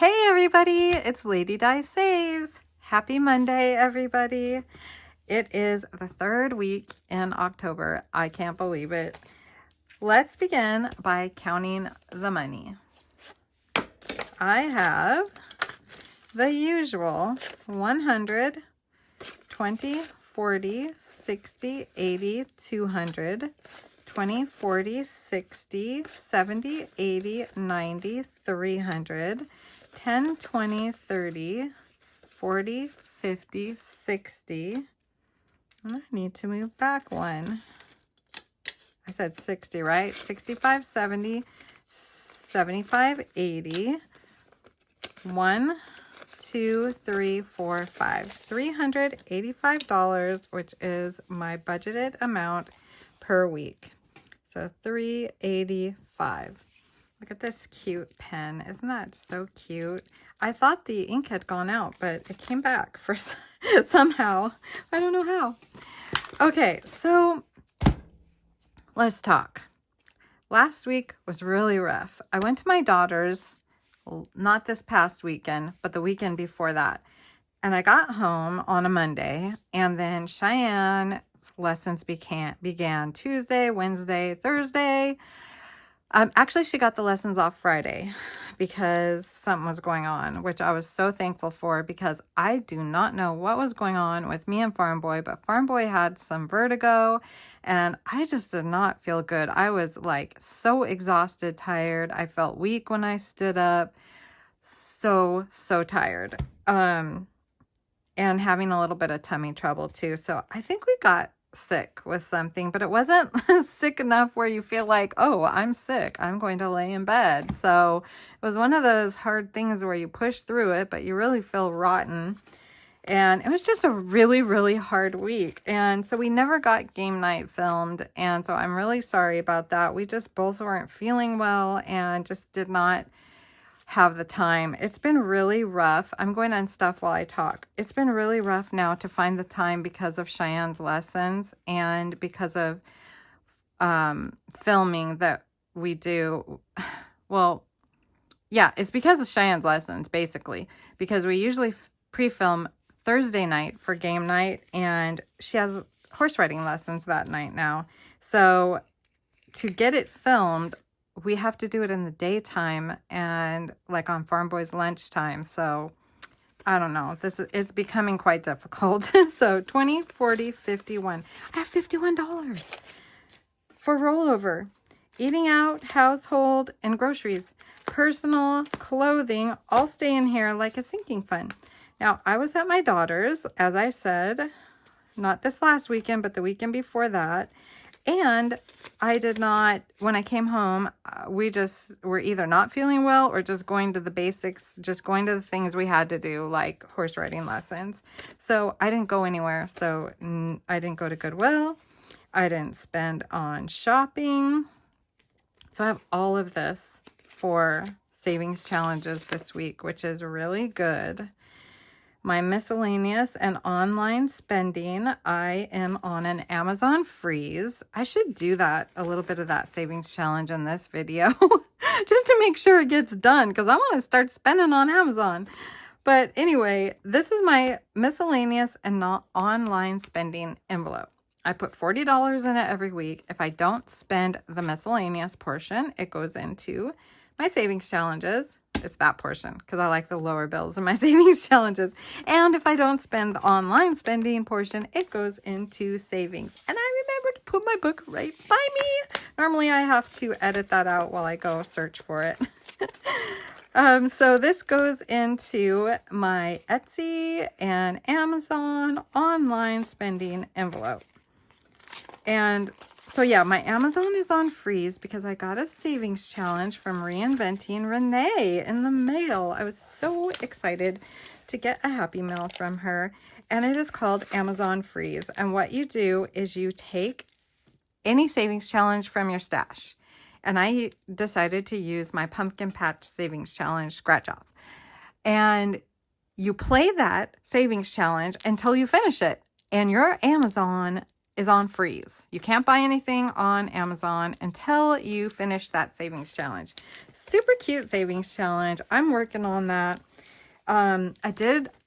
Hey everybody, it's Lady Di Saves. Happy Monday, everybody. It is the third week in October. I can't believe it. Let's begin by counting the money. I have the usual 100, 20, 40, 60, 80, 200, 20, 40, 60, 70, 80, 90, 300, 10, 20, 30, 40, 50, 60. I need to move back one. I said 60, right? 65, 70, 75, 80. 1, 2, 3, 4, 5. $385, which is my budgeted amount per week. So $385. Look at this cute pen. Isn't that so cute? I thought the ink had gone out, but it came back for somehow. I don't know how. Okay, so let's talk. Last week was really rough. I went to my daughter's, not this past weekend, but the weekend before that. And I got home on a Monday, and then Cheyenne's lessons began Tuesday, Wednesday, Thursday. Actually, she got the lessons off Friday because something was going on, which I was so thankful for because I do not know what was going on with me and Farm Boy, but Farm Boy had some vertigo and I just did not feel good. I was like so exhausted, tired. I felt weak when I stood up. So tired. And having a little bit of tummy trouble too. So I think we got sick with something, but it wasn't sick enough where you feel like, oh, I'm sick, I'm going to lay in bed. So it was one of those hard things where you push through it, but you really feel rotten. And it was just a really hard week. And so we never got game night filmed. And so I'm really sorry about that. We just both weren't feeling well and just did not have the time. It's been really rough. I'm going to unstuff while I talk. It's been really rough now to find the time because of Cheyenne's lessons and because of filming that we do. Well, yeah, it's because of Cheyenne's lessons, basically, because we usually pre-film Thursday night for game night, and she has horse riding lessons that night now. So to get it filmed, we have to do it in the daytime and like on Farm Boy's lunchtime. So I don't know. It's becoming quite difficult. So 20, 40, 51. I have $51 for rollover. Eating out, household, and groceries. Personal, clothing, all stay in here like a sinking fund. Now, I was at my daughter's, as I said, not this last weekend, but the weekend before that. And I did not, when I came home, we just were either not feeling well or just going to the basics, just going to the things we had to do, like horse riding lessons. So I didn't go anywhere. So I didn't go to Goodwill. I didn't spend on shopping. So I have all of this for savings challenges this week, which is really good. My miscellaneous and online spending, I am on an Amazon freeze. I should do that, a little bit of that savings challenge in this video, just to make sure it gets done, because I want to start spending on Amazon. But anyway, this is my miscellaneous and not online spending envelope. I put $40 in it every week. If I don't spend the miscellaneous portion, it goes into my savings challenges. It's that portion because I like the lower bills in my savings challenges. And if I don't spend the online spending portion, it goes into savings. And I remember to put my book right by me. Normally I have to edit that out while I go search for it. So this goes into my Etsy and Amazon online spending envelope. And so yeah, my Amazon is on freeze because I got a savings challenge from Reinventing Renee in the mail. I was so excited to get a Happy Mail from her, and it is called Amazon Freeze. And what you do is you take any savings challenge from your stash. And I decided to use my Pumpkin Patch Savings Challenge scratch off. And you play that savings challenge until you finish it. And your Amazon is on freeze. You can't buy anything on Amazon until you finish that savings challenge. Super cute savings challenge. I'm working on that. I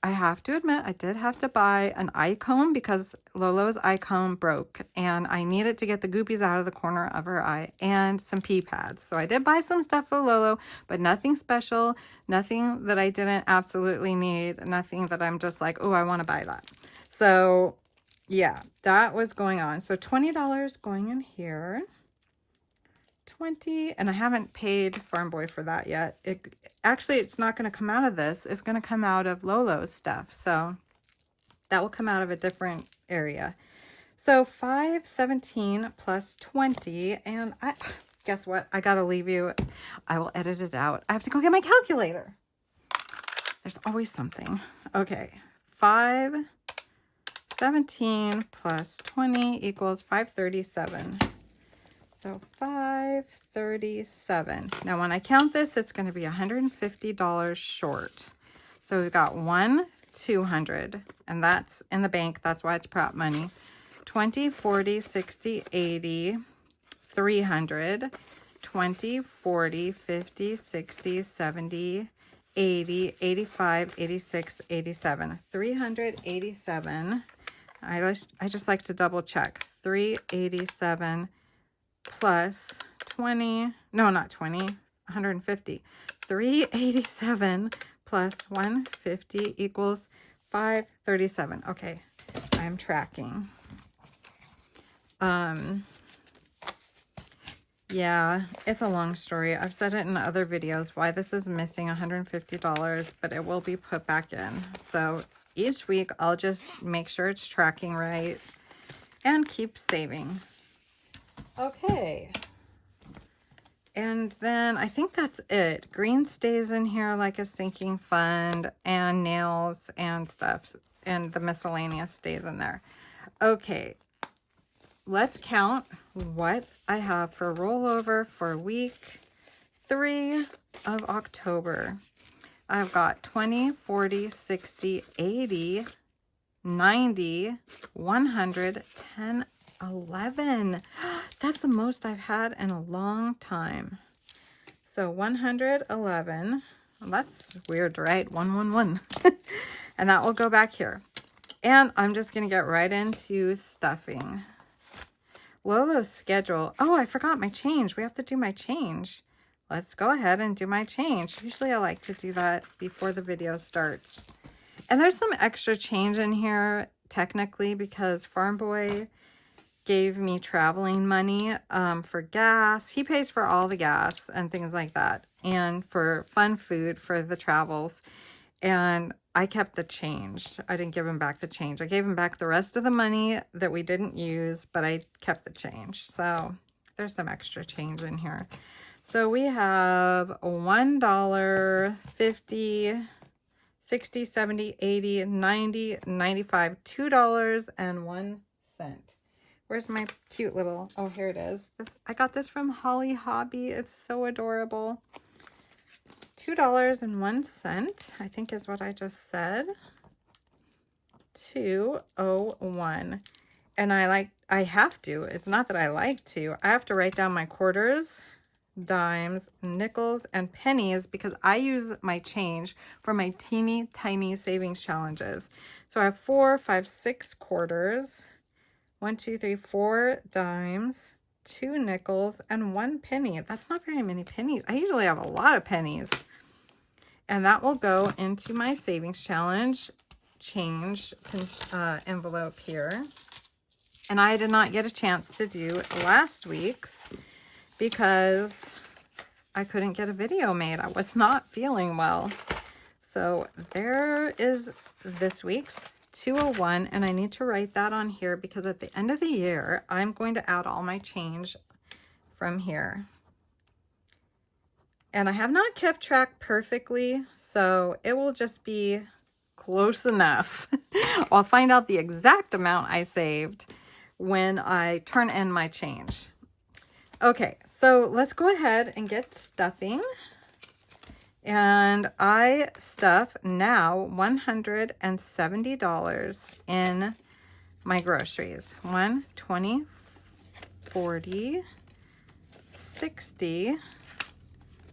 have to admit, I did have to buy an eye comb because Lolo's eye comb broke and I needed to get the goopies out of the corner of her eye and some pee pads. So I did buy some stuff for Lolo, but nothing special, nothing that I didn't absolutely need, nothing that I'm just like, oh, I want to buy that. So yeah, that was going on. So $20 going in here. 20, and I haven't paid Farm Boy for that yet. Actually, it's not going to come out of this. It's going to come out of Lolo's stuff. So that will come out of a different area. So 517 plus 20, and guess what? I got to leave you. I will edit it out. I have to go get my calculator. There's always something. Okay, 517 plus 20 equals 537. So 537. Now when I count this, it's going to be $150 short. So we've got 200, and that's in the bank. That's why it's prop money. 20, 40, 60, 80, 300, 20, 40, 50, 60, 70, 80, 85, 86, 87. 387. I just like to double check. 387 plus 20, no, not 20, 150. 387 plus 150 equals 537. Okay, I'm tracking. Yeah, it's a long story. I've said it in other videos why this is missing $150, but it will be put back in. So each week I'll just make sure it's tracking right and keep saving. Okay. And then I think that's it. Green stays in here like a sinking fund, and nails and stuff, and the miscellaneous stays in there. Okay. Let's count what I have for rollover for week 3 of October. I've got 20, 40, 60, 80, 90, 100, 10, 11. That's the most I've had in a long time. So 111. Well, that's weird, right? 111. And that will go back here. And I'm just going to get right into stuffing. Lolo's schedule. Oh, I forgot my change. We have to do my change. Let's go ahead and do my change. Usually I like to do that before the video starts. And there's some extra change in here, technically, because Farm Boy gave me traveling money for gas. He pays for all the gas and things like that. And for fun food for the travels. And I kept the change. I didn't give him back the change. I gave him back the rest of the money that we didn't use, but I kept the change. So there's some extra change in here. So we have $1, 50, 60, 70, 80, 90, 95, $2.01. Where's my cute little, oh, here it is. I got this from Holly Hobby. It's so adorable. $2.01, I think is what I just said. 201. And I have to. It's not that I like to. I have to write down my quarters, dimes, nickels, and pennies because I use my change for my teeny tiny savings challenges. So I have 4, 5, 6 quarters. 1, 2, 3, 4 dimes, 2 nickels, and 1 penny. That's not very many pennies. I usually have a lot of pennies. And that will go into my savings challenge change envelope here. And I did not get a chance to do last week's because I couldn't get a video made. I was not feeling well. So there is this week's 201, and I need to write that on here because at the end of the year, I'm going to add all my change from here. And I have not kept track perfectly, so it will just be close enough. I'll find out the exact amount I saved when I turn in my change. Okay, so let's go ahead and get stuffing. And I stuff now $170 in my groceries. 1, 20, 40, 60,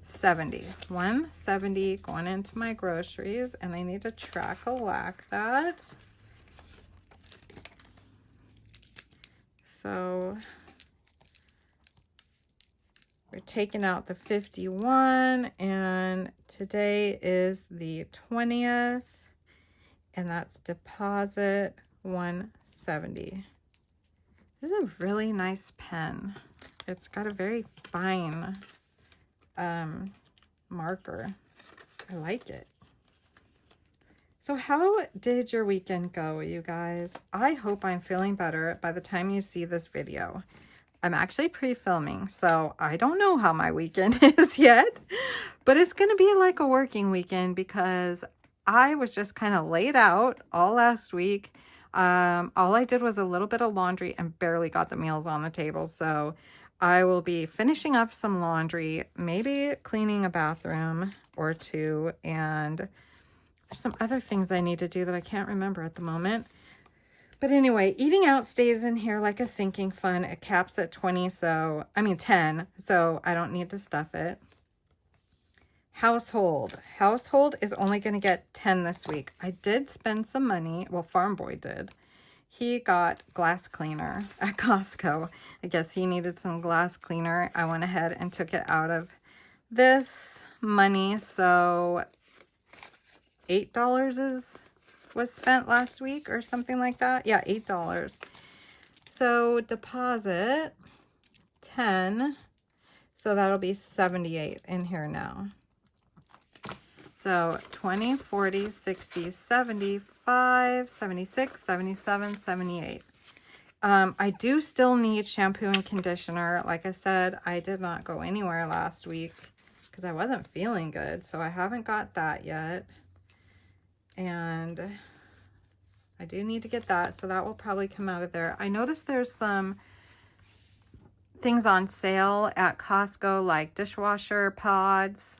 70. 170 going into my groceries, and I need to track-a-lack that. So we're taking out the 51, and today is the 20th, and that's deposit 170. This is a really nice pen. It's got a very fine marker. I like it. So how did your weekend go, you guys? I hope I'm feeling better by the time you see this video. I'm actually pre-filming, so I don't know how my weekend is yet, but it's going to be like a working weekend because I was just kind of laid out all last week. All I did was a little bit of laundry and barely got the meals on the table. So I will be finishing up some laundry, maybe cleaning a bathroom or two, and there's some other things I need to do that I can't remember at the moment. But anyway, eating out stays in here like a sinking fund. It caps at 10, so I don't need to stuff it. Household is only going to get 10 this week. I did spend some money. Well, Farm Boy did. He got glass cleaner at Costco. I guess he needed some glass cleaner. I went ahead and took it out of this money. So $8 was spent last week or something like that. Yeah, $8. So deposit 10. So that'll be 78 in here now. So 20, 40, 60, 75, 76, 77, 78. I do still need shampoo and conditioner. Like I said, I did not go anywhere last week because I wasn't feeling good. So I haven't got that yet. And I do need to get that. So that will probably come out of there. I noticed there's some things on sale at Costco, like dishwasher pods.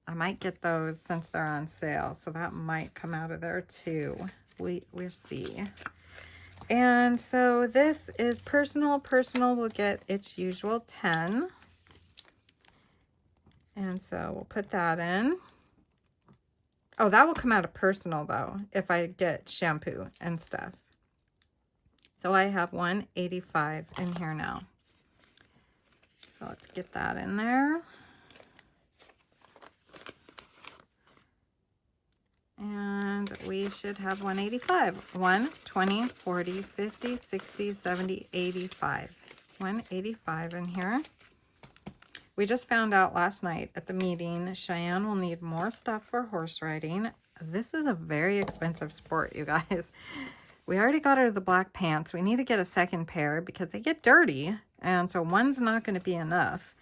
I might get those since they're on sale, so that might come out of there too. We'll see. And so this is personal. Personal will get its usual 10. And so we'll put that in. Oh, that will come out of personal though, if I get shampoo and stuff. So I have 185 in here now. So let's get that in there. And we should have 185. 1, 20, 40, 50, 60, 70, 85. 185 in here. We just found out last night at the meeting, Cheyenne will need more stuff for horse riding. This is a very expensive sport, you guys. We already got her the black pants. We need to get a second pair because they get dirty. And so one's not going to be enough.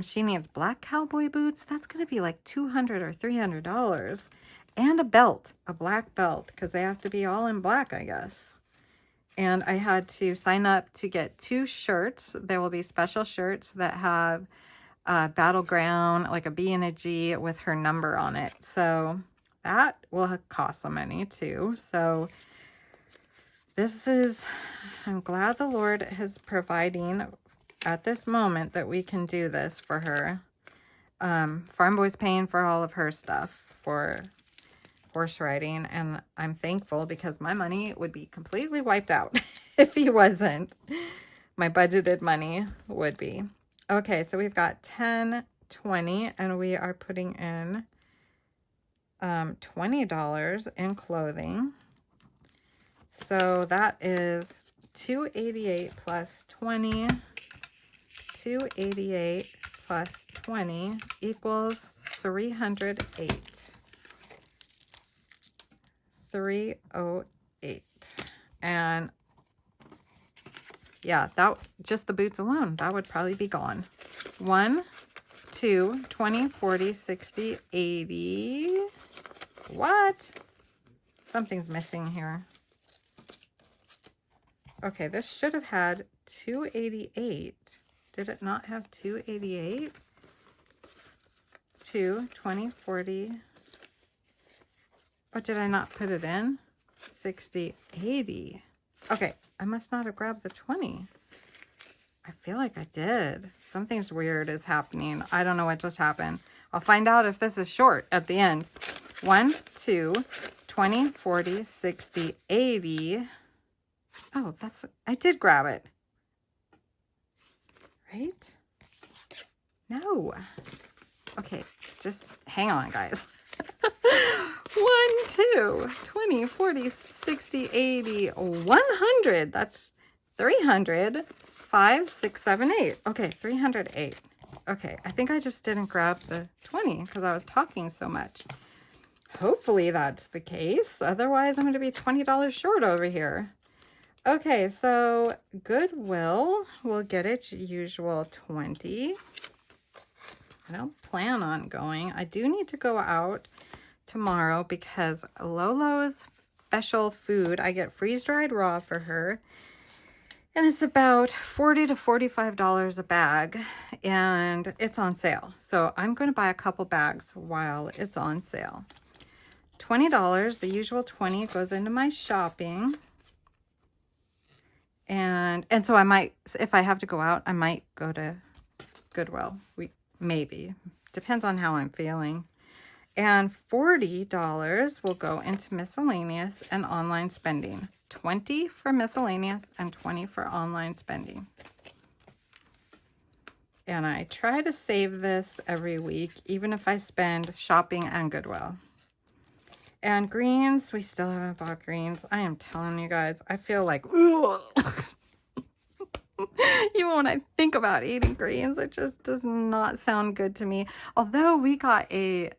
She needs black cowboy boots. That's going to be like $200 or $300. And a belt, a black belt, because they have to be all in black, I guess. And I had to sign up to get 2 shirts. There will be special shirts that have battleground, like a B and a G with her number on it. So that will cost some money too. So this is, I'm glad the Lord is providing at this moment that we can do this for her. Farm Boy's paying for all of her stuff for horse riding, and I'm thankful because my money would be completely wiped out if he wasn't. My budgeted money would be. Okay, so we've got 10, 20, and we are putting in $20 in clothing. So that is $288 plus 20. 288 plus 20 equals 308. 308. And yeah, that just the boots alone, that would probably be gone. 1, 2, 20, 40, 60, 80. What? Something's missing here. Okay, this should have had 288. Did it not have 288? 2, 20, 40. Or did I not put it in? 60, 80. Okay, I must not have grabbed the 20. I feel like I did. Something's weird is happening. I don't know what just happened. I'll find out if this is short at the end. 1, 2, 20, 40, 60, 80. Oh, I did grab it. Right? No. Okay, just hang on, guys. 1, 2, 20, 40, 60, 80, 100. That's 300. 5, 6, 7, 8. Okay, 308. Okay, I think I just didn't grab the 20 because I was talking so much. Hopefully that's the case. Otherwise, I'm going to be $20 short over here. Okay, so Goodwill will get its usual 20. I don't plan on going. I do need to go out tomorrow because Lolo's special food, I get freeze-dried raw for her. And it's about $40 to $45 a bag, and it's on sale. So I'm going to buy a couple bags while it's on sale. $20, the usual 20 goes into my shopping. And so I might, if I have to go out, I might go to Goodwill. Maybe. Depends on how I'm feeling. And $40 will go into miscellaneous and online spending. 20 for miscellaneous and 20 for online spending. And I try to save this every week, even if I spend shopping and Goodwill. And greens, we still haven't bought greens. I am telling you guys, I feel like, even when I think about eating greens, it just does not sound good to me. Although we got a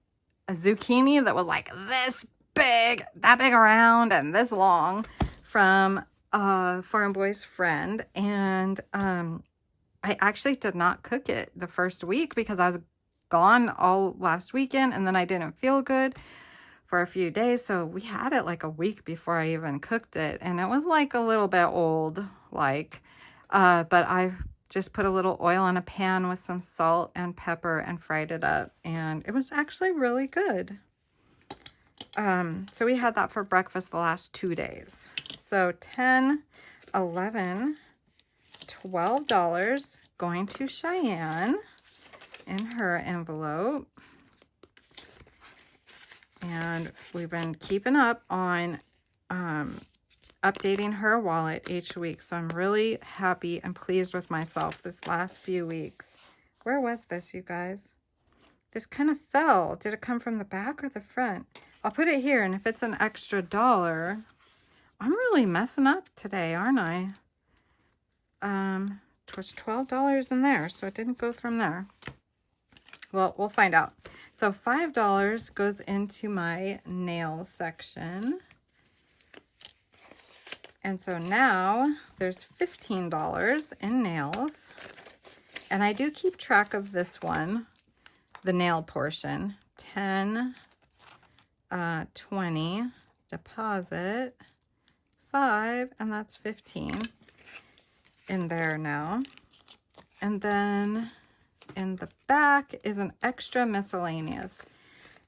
zucchini that was like this big, that big around and this long from Farm Boy's friend. And I actually did not cook it the first week because I was gone all last weekend and then I didn't feel good for a few days. So we had it like a week before I even cooked it. And it was like a little bit old, but I just put a little oil in a pan with some salt and pepper and fried it up. And it was actually really good. So we had that for breakfast the last 2 days. So $10, $11, $12 going to Cheyenne in her envelope. And we've been keeping up on updating her wallet each week. So I'm really happy and pleased with myself this last few weeks. Where was this, you guys? This kind of fell. Did it come from the back or the front? I'll put it here, and if it's an extra $1, I'm really messing up today, aren't I? It was $12 in there, so it didn't go from there. Well, we'll find out. So $5 goes into my nails section. And so now there's $15 in nails. And I do keep track of this one, the nail portion. 10, 20, deposit, 5, and that's 15 in there now. And then in the back is an extra miscellaneous.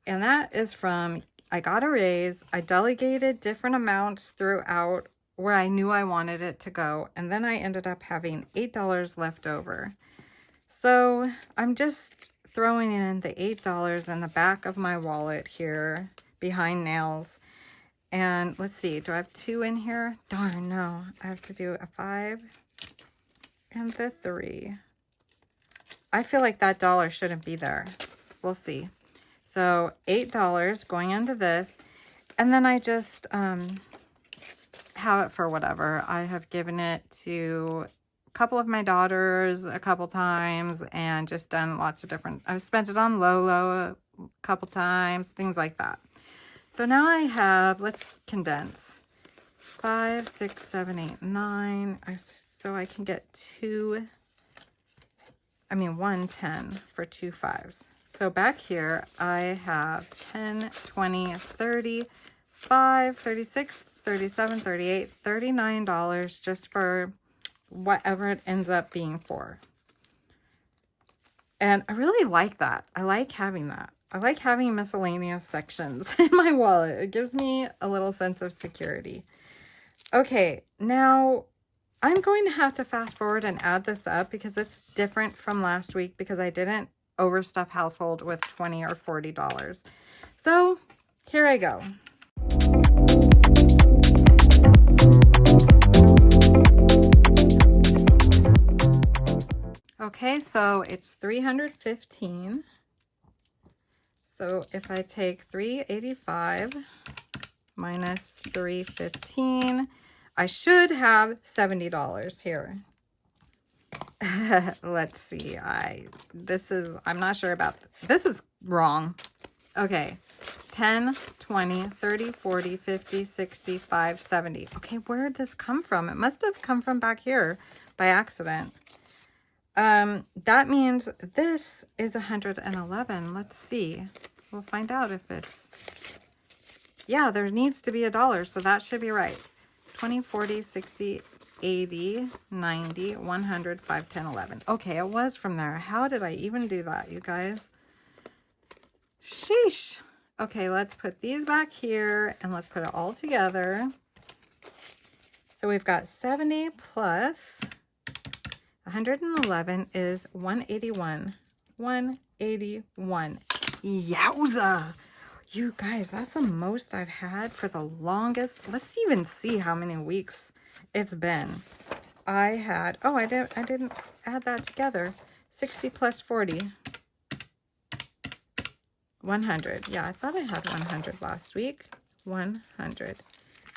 And that is from, I got a raise, I delegated different amounts throughout where I knew I wanted it to go. And then I ended up having $8 left over. So I'm just throwing in the $8 in the back of my wallet here behind nails. And let's see, do I have 2 in here? Darn, no. I have to do a 5 and the 3. I feel like that $1 shouldn't be there. We'll see. So $8 going into this. And then I just have it for whatever. I have given it to a couple of my daughters a couple times and just done lots of different, I've spent it on Lolo a couple times, things like that. So now I have, let's condense, 5, 6, 7, 8, 9. So I can get 1 10 for 2 5s. So back here, I have 10, 20, 30, 5, 36, 37, 38, $39 just for whatever it ends up being for. And I really like that. I like having that. I like having miscellaneous sections in my wallet. It gives me a little sense of security. Okay, now I'm going to have to fast forward and add this up because it's different from last week because I didn't overstuff household with $20 or $40. So here I go. Okay, so it's $315. So if I take $385 minus $315, I should have $70 here. Let's see. I'm not sure about this. Is wrong. Okay. 10, 20, 30, 40, 50, 65, 70. Okay, where did this come from? It must have come from back here by accident. That means this is 111. Let's see. We'll find out if it's... Yeah, there needs to be $1, so that should be right. 20, 40, 60, 80, 90, 100, 5, 10, 11. Okay, it was from there. How did I even do that, you guys? Sheesh. Okay, let's put these back here and let's put it all together. So we've got 70 plus 111 is 181. 181. Yowza! You guys, that's the most I've had for the longest. Let's even see how many weeks it's been. I had, oh, I didn't add that together. 60 plus 40. 100. Yeah, I thought I had 100 last week. 100.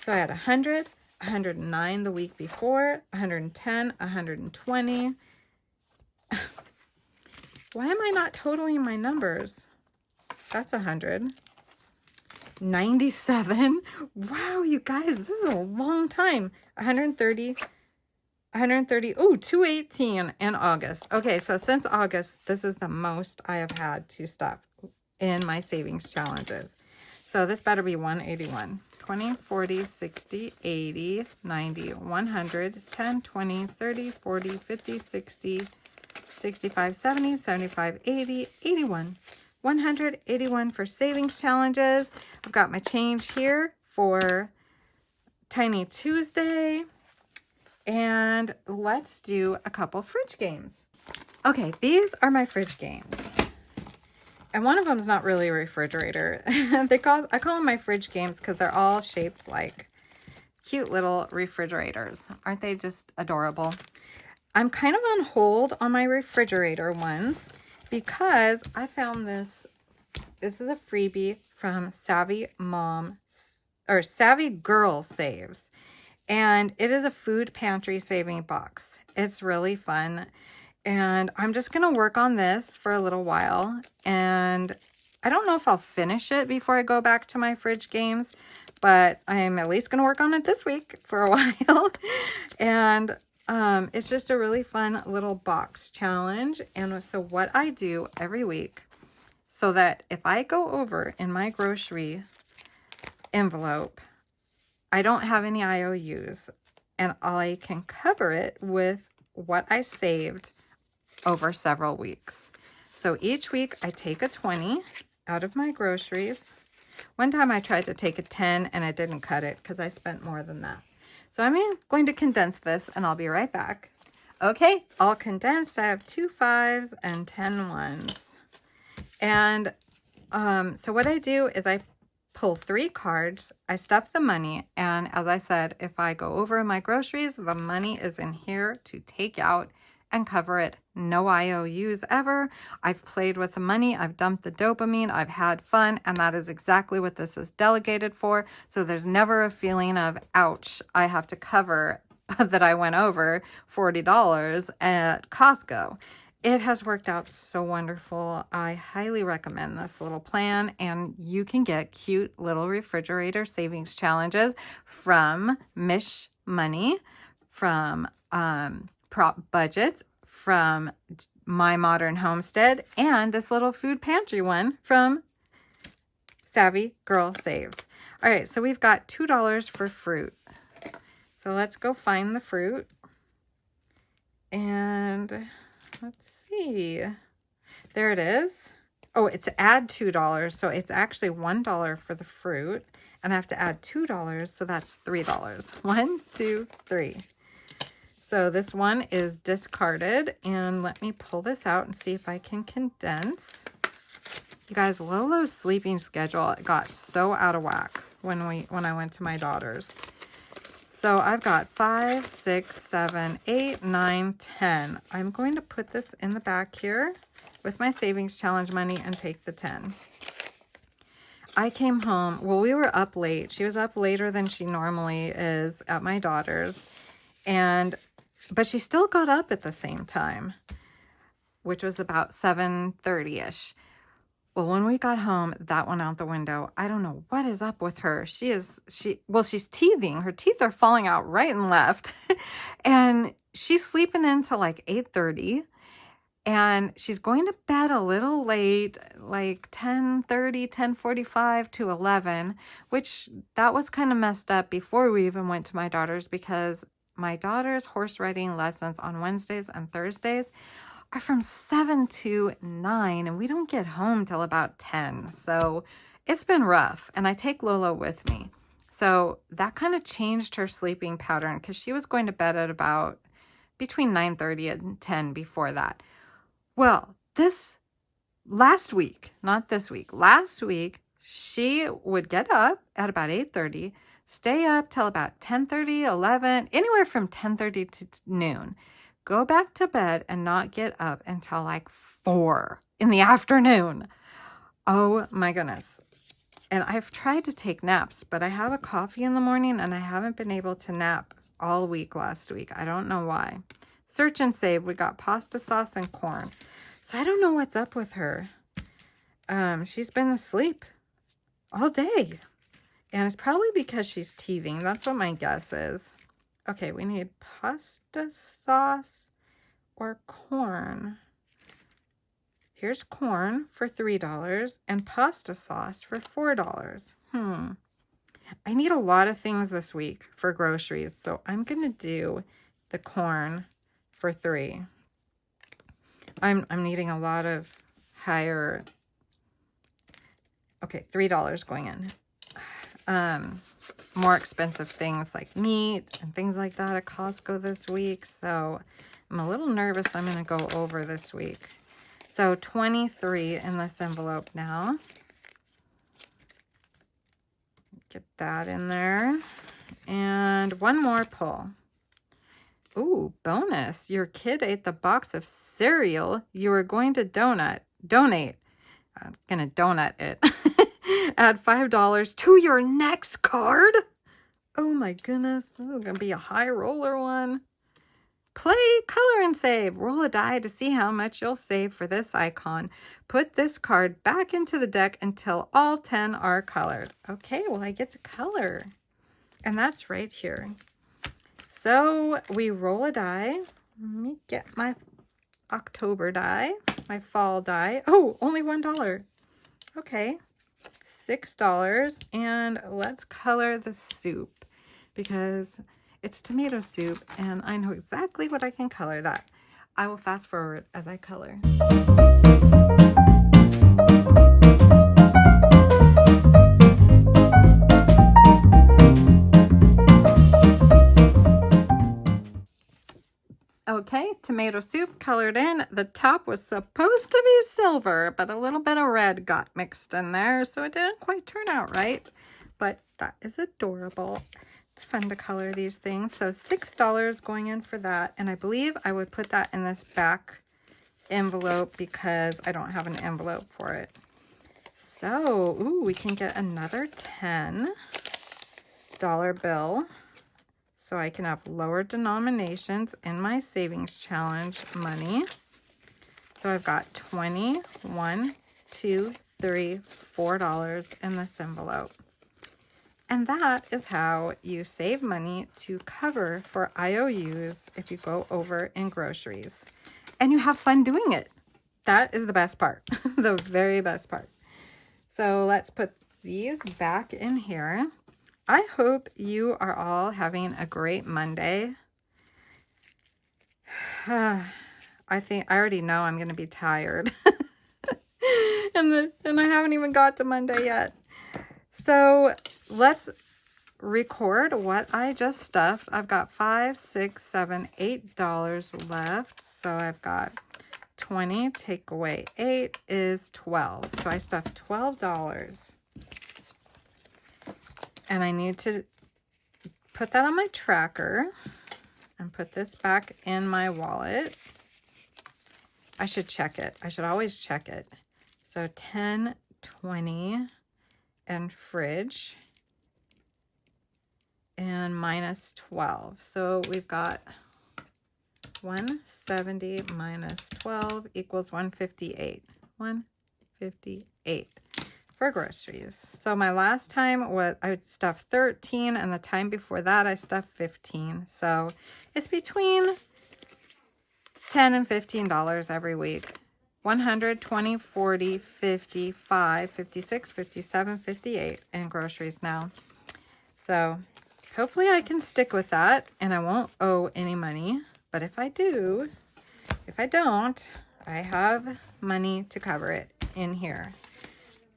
So I had 100, 109 the week before, 110, 120. Why am I not totaling my numbers? That's 100. 97. Wow, you guys, this is a long time. 130. Oh, 218 in August. Okay, so since August, this is the most I have had to stuff in my savings challenges. So this better be 181. 20, 40, 60, 80, 90, 100, 10, 20, 30, 40, 50, 60, 65, 70, 75, 80, 81. 181 for savings challenges. I've got my change here for Tiny Tuesday. And let's do a couple fridge games. Okay, these are my fridge games. And one of them is not really a refrigerator. I call them my fridge games because they're all shaped like cute little refrigerators. Aren't they just adorable? I'm kind of on hold on my refrigerator ones because I found this. This is a freebie from Savvy Mom or Savvy Girl Saves. And it is a food pantry saving box. It's really fun. And I'm just going to work on this for a little while. And I don't know if I'll finish it before I go back to my fridge games, but I'm at least going to work on it this week for a while. And it's just a really fun little box challenge. And so what I do every week, so that if I go over in my grocery envelope, I don't have any IOUs, and I can cover it with what I saved over several weeks. So each week I take a 20 out of my groceries. One time I tried to take a 10 and I didn't cut it because I spent more than that. So I'm going to condense this and I'll be right back. Okay, all condensed. I have 2 5s and 10 1s. And so what I do is I pull 3 cards, I stuff the money, and as I said, if I go over my groceries, the money is in here to take out and cover it. No IOUs ever. I've played with the money, I've dumped the dopamine, I've had fun, and that is exactly what this is delegated for. So there's never a feeling of, ouch, I have to cover that I went over $40 at Costco. It has worked out so wonderful. I highly recommend this little plan, and you can get cute little refrigerator savings challenges from Mish Money, from Prop Budgets, from My Modern Homestead, and this little food pantry one from Savvy Girl Saves. All right, so we've got $2 for fruit. So let's go find the fruit. And let's see. There it is. Oh, it's add $2. So it's actually $1 for the fruit. And I have to add $2. So that's $3. 1, 2, 3. So this one is discarded. And let me pull this out and see if I can condense. You guys, Lolo's sleeping schedule got so out of whack when I went to my daughter's. So I've got 5, 6, 7, 8, 9, 10. I'm going to put this in the back here with my savings challenge money and take the 10. I came home. Well, we were up late. She was up later than she normally is at my daughter's. But she still got up at the same time, which was about 7:30-ish. Well, when we got home, that went out the window. I don't know what is up with her. She's teething. Her teeth are falling out right and left. And she's sleeping until like 8:30. And she's going to bed a little late, like 10:30, 10:45 to 11, which that was kind of messed up before we even went to my daughter's, because my daughter's horse riding lessons on Wednesdays and Thursdays are from 7 to 9, and we don't get home till about 10. So it's been rough, and I take Lolo with me. So that kind of changed her sleeping pattern, because she was going to bed at about between 9:30 and 10 before that. Well, last week, she would get up at about 8:30, stay up till about 10:30, 11, anywhere from 10:30 to noon. Go back to bed and not get up until like 4 in the afternoon. Oh my goodness. And I've tried to take naps, but I have a coffee in the morning and I haven't been able to nap all week last week. I don't know why. Search and save. We got pasta sauce and corn. So I don't know what's up with her. She's been asleep all day. And it's probably because she's teething. That's what my guess is. Okay, we need pasta sauce or corn. Here's corn for $3 and pasta sauce for $4. I need a lot of things this week for groceries, so I'm going to do the corn for $3. I'm needing a lot of higher. Okay, $3 going in. More expensive things like meat and things like that at Costco this week. So I'm a little nervous I'm going to go over this week. So 23 in this envelope now. Get that in there. And one more pull. Ooh, bonus. Your kid ate the box of cereal you were going to donate. I'm going to donut it. Add $5 to your next card. Oh my goodness. This is going to be a high roller one. Play, color, and save. Roll a die to see how much you'll save for this icon. Put this card back into the deck until all 10 are colored. Okay, well, I get to color. And that's right here. So we roll a die. Let me get my October die, my fall die. Oh, only $1. Okay, $6. And let's color the soup because it's tomato soup and I know exactly what I can color that. I will fast forward as I color. Okay, tomato soup colored in. The top was supposed to be silver, but a little bit of red got mixed in there, so it didn't quite turn out right. But that is adorable. It's fun to color these things. So $6 going in for that, and I believe I would put that in this back envelope because I don't have an envelope for it. So, ooh, we can get another $10 bill. So I can have lower denominations in my savings challenge money. So I've got $20, $1, $2, $3, $4 in this envelope. And that is how you save money to cover for IOUs if you go over in groceries. And you have fun doing it. That is the best part, the very best part. So let's put these back in here. I hope you are all having a great Monday. I think I already know I'm going to be tired. and I haven't even got to Monday yet. So let's record what I just stuffed. I've got $5, $6, $7, $8 left. So I've got 20, take away 8 is 12. So I stuffed $12. And I need to put that on my tracker and put this back in my wallet. I should check it. I should always check it. So 10, 20, and fridge, and minus 12. So we've got 170 minus 12 equals 158. 158 for groceries. So my last time was I stuffed 13, and the time before that I stuffed 15. So it's between $10 and $15 every week. 100, 20, 40, 55, 56, 57, 58 in groceries now. So hopefully I can stick with that and I won't owe any money. But if I do, if I don't, I have money to cover it in here.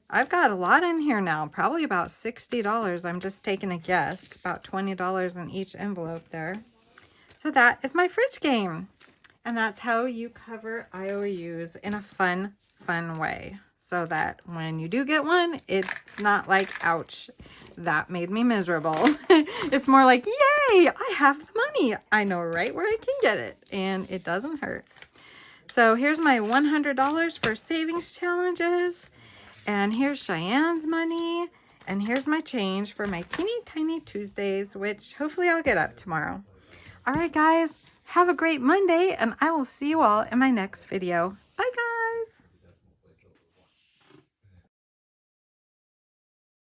I've got a lot in here now, probably about $60. I'm just taking a guess, about $20 in each envelope there. So that is my fridge game. And that's how you cover IOUs in a fun way. So that when you do get one, it's not like, ouch, that made me miserable. It's more like, yay, I have the money. I know right where I can get it. And it doesn't hurt. So here's my $100 for savings challenges. And here's Cheyenne's money. And here's my change for my teeny tiny Tuesdays, which hopefully I'll get up tomorrow. All right, guys. Have a great Monday, and I will see you all in my next video. Bye, guys.